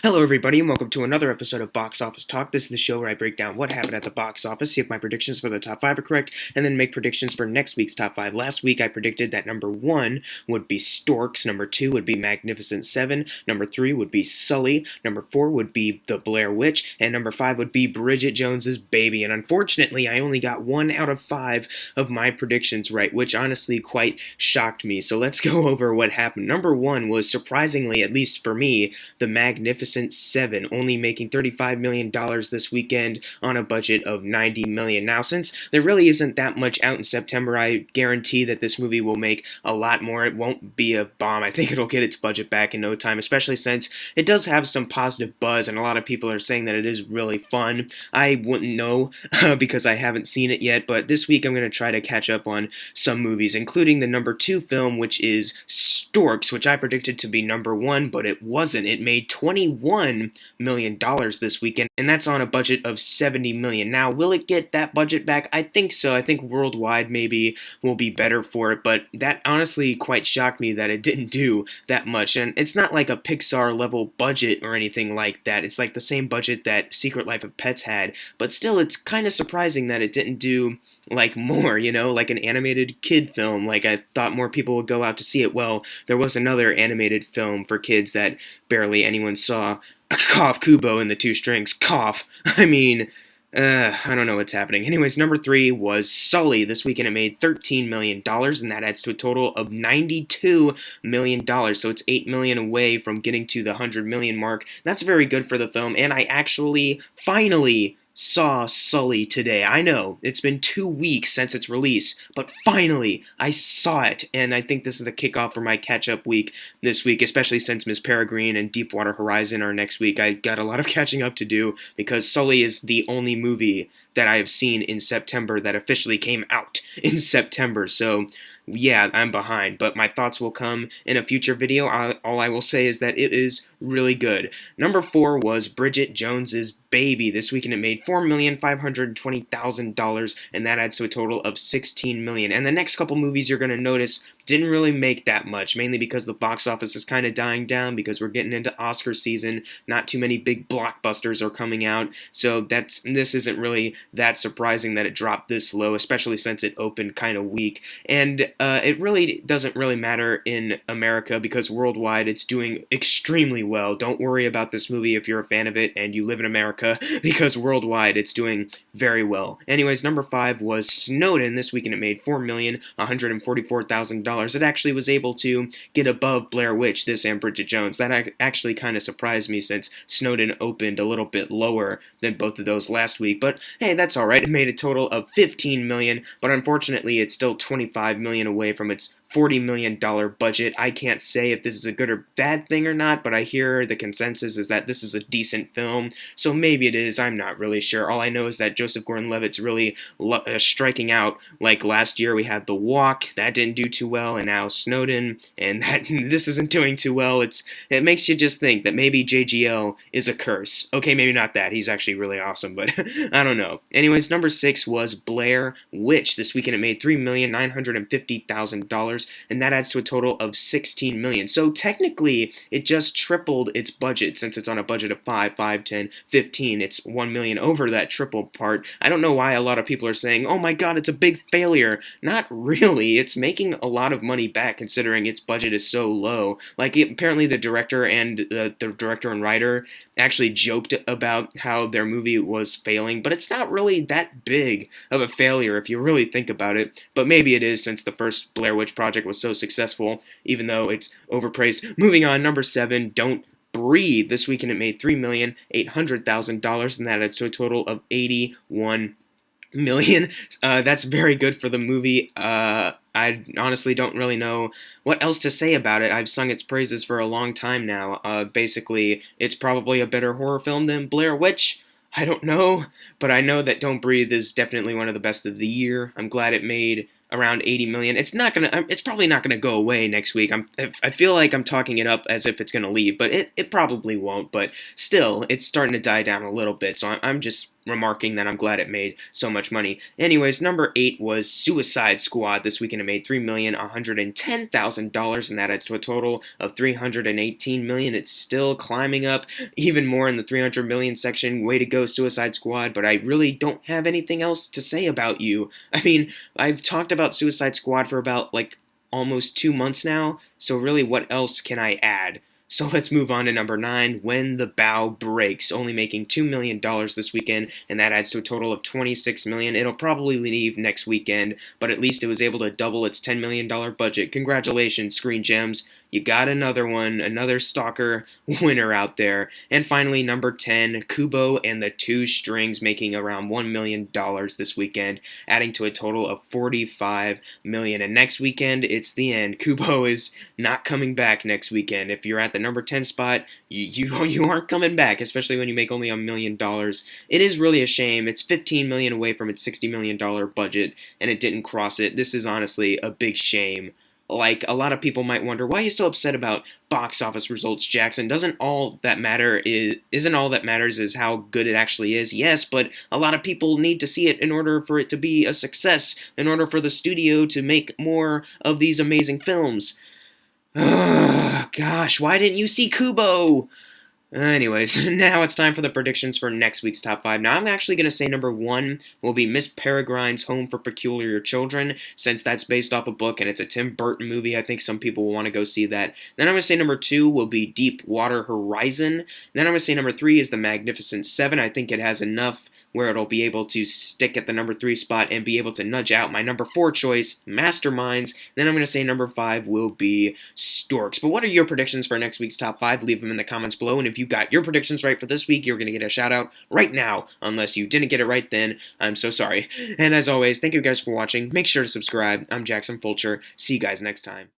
Hello everybody and welcome to another episode of Box Office Talk. This is the show where I break down what happened at the box office, see if my predictions for the top 5 are correct, and then make predictions for next week's top 5. Last week I predicted that number 1 would be Storks, number 2 would be Magnificent 7, number 3 would be Sully, number 4 would be The Blair Witch, and number 5 would be Bridget Jones's Baby. And unfortunately I only got 1 out of 5 of my predictions right, which honestly quite shocked me. So let's go over what happened. Number 1 was, surprisingly, at least for me, The Magnificent 7, only making $35 million this weekend on a budget of $90 million. Now, since there really isn't that much out in September, I guarantee that this movie will make a lot more. It won't be a bomb. I think it'll get its budget back in no time, especially since it does have some positive buzz, and a lot of people are saying that it is really fun. I wouldn't know because I haven't seen it yet, but this week I'm going to try to catch up on some movies, including the number 2 film, which is Storks, which I predicted to be number 1, but it wasn't. It made $21 million this weekend, and that's on a budget of $70 million. Now, will it get that budget back? I think so. I think worldwide maybe will be better for it, but that honestly quite shocked me that it didn't do that much. And it's not like a Pixar level budget or anything like that. It's like the same budget that Secret Life of Pets had, but still it's kind of surprising that it didn't do like more, like an animated kid film. Like, I thought more people would go out to see it. Well, there was another animated film for kids that barely anyone saw. Cough, Kubo and the Two Strings. Cough. I don't know what's happening. Anyways, number 3 was Sully. This weekend it made $13 million, and that adds to a total of $92 million. So it's $8 million away from getting to the $100 million mark. That's very good for the film, and I actually finally saw Sully today. I know, it's been 2 weeks since its release, but finally, I saw it, and I think this is the kickoff for my catch-up week this week, especially since Miss Peregrine and Deepwater Horizon are next week. I got a lot of catching up to do, because Sully is the only movie that I have seen in September that officially came out in September, so yeah, I'm behind, but my thoughts will come in a future video. All I will say is that it is really good. Number 4 was Bridget Jones's Baby. This weekend it made $4,520,000, and that adds to a total of $16 million. And the next couple movies you're going to notice didn't really make that much, mainly because the box office is kind of dying down because we're getting into Oscar season. Not too many big blockbusters are coming out, so this isn't really that surprising that it dropped this low, especially since it opened kind of weak. And it really doesn't really matter in America because worldwide it's doing extremely well. Don't worry about this movie if you're a fan of it and you live in America, because worldwide it's doing very well. Anyways, number 5 was Snowden. This weekend it made $4,144,000. It actually was able to get above Blair Witch, this and Bridget Jones. That actually kind of surprised me since Snowden opened a little bit lower than both of those last week. But hey, that's alright. It made a total of $15 million, but unfortunately it's still $25 million away from its $40 million budget. I can't say if this is a good or bad thing or not, but I hear the consensus is that this is a decent film, so maybe it is. I'm not really sure. All I know is that Joseph Gordon-Levitt's really striking out. Like last year we had The Walk, that didn't do too well, and now Snowden, and this isn't doing too well. It makes you just think that maybe JGL is a curse. Okay, maybe not that. He's actually really awesome, but I don't know. Anyways, number 6 was Blair Witch. This weekend it made $3,950,000, and that adds to a total of $16 million. So technically, it just tripled its budget since it's on a budget of 5, 10, 15. It's $1 million over that triple part. I don't know why a lot of people are saying, oh my god, it's a big failure. Not really. It's making a lot of money back considering its budget is so low. Like, apparently the director and writer actually joked about how their movie was failing, but it's not really that big of a failure if you really think about it. But maybe it is, since the first Blair Witch project was so successful, even though it's overpraised. Moving on, number 7, Don't Breathe. This weekend it made $3,800,000, and that adds to a total of $81 million. That's very good for the movie. I honestly don't really know what else to say about it. I've sung its praises for a long time now. Basically, it's probably a better horror film than Blair Witch. I don't know, but I know that Don't Breathe is definitely one of the best of the year. I'm glad it made around $80 million. It's probably not gonna go away next week. I feel like I'm talking it up as if it's gonna leave, but it probably won't. But still, it's starting to die down a little bit. So I'm just remarking that I'm glad it made so much money. Anyways, number 8 was Suicide Squad. This weekend it made $3,110,000, and that adds to a total of $318 million. It's still climbing up even more in the 300 million section. Way to go, Suicide Squad, but I really don't have anything else to say about you. I mean, I've talked about Suicide Squad for about, almost 2 months now, so really what else can I add? So let's move on to number 9, When the Bough Breaks, only making $2 million this weekend, and that adds to a total of $26 million. It'll probably leave next weekend, but at least it was able to double its $10 million budget. Congratulations, Screen Gems. You got another one, another stalker winner out there. And finally, number 10, Kubo and the Two Strings, making around $1 million this weekend, adding to a total of $45 million. And next weekend, it's the end. Kubo is not coming back next weekend. If you're at the number 10 spot, you aren't coming back, especially when you make only $1 million. It is really a shame. It's $15 million away from its $60 million budget, and it didn't cross it. This is honestly a big shame. A lot of people might wonder, why are you so upset about box office results, Jackson? Isn't all that matters is how good it actually is? Yes, but a lot of people need to see it in order for it to be a success, in order for the studio to make more of these amazing films. Gosh, why didn't you see Kubo? Anyways, now it's time for the predictions for next week's top 5. Now, I'm actually going to say number 1 will be Miss Peregrine's Home for Peculiar Children, since that's based off a book and it's a Tim Burton movie. I think some people will want to go see that. Then I'm going to say number 2 will be Deepwater Horizon. Then I'm going to say number 3 is The Magnificent Seven. I think it has enough where it'll be able to stick at the number 3 spot and be able to nudge out my number 4 choice, Masterminds. Then I'm going to say number 5 will be Storks. But what are your predictions for next week's top 5? Leave them in the comments below, and if you got your predictions right for this week, you're going to get a shout out right now. Unless you didn't get it right, then I'm so sorry. And as always, thank you guys for watching. Make sure to subscribe. I'm Jackson Fulcher. See you guys next time.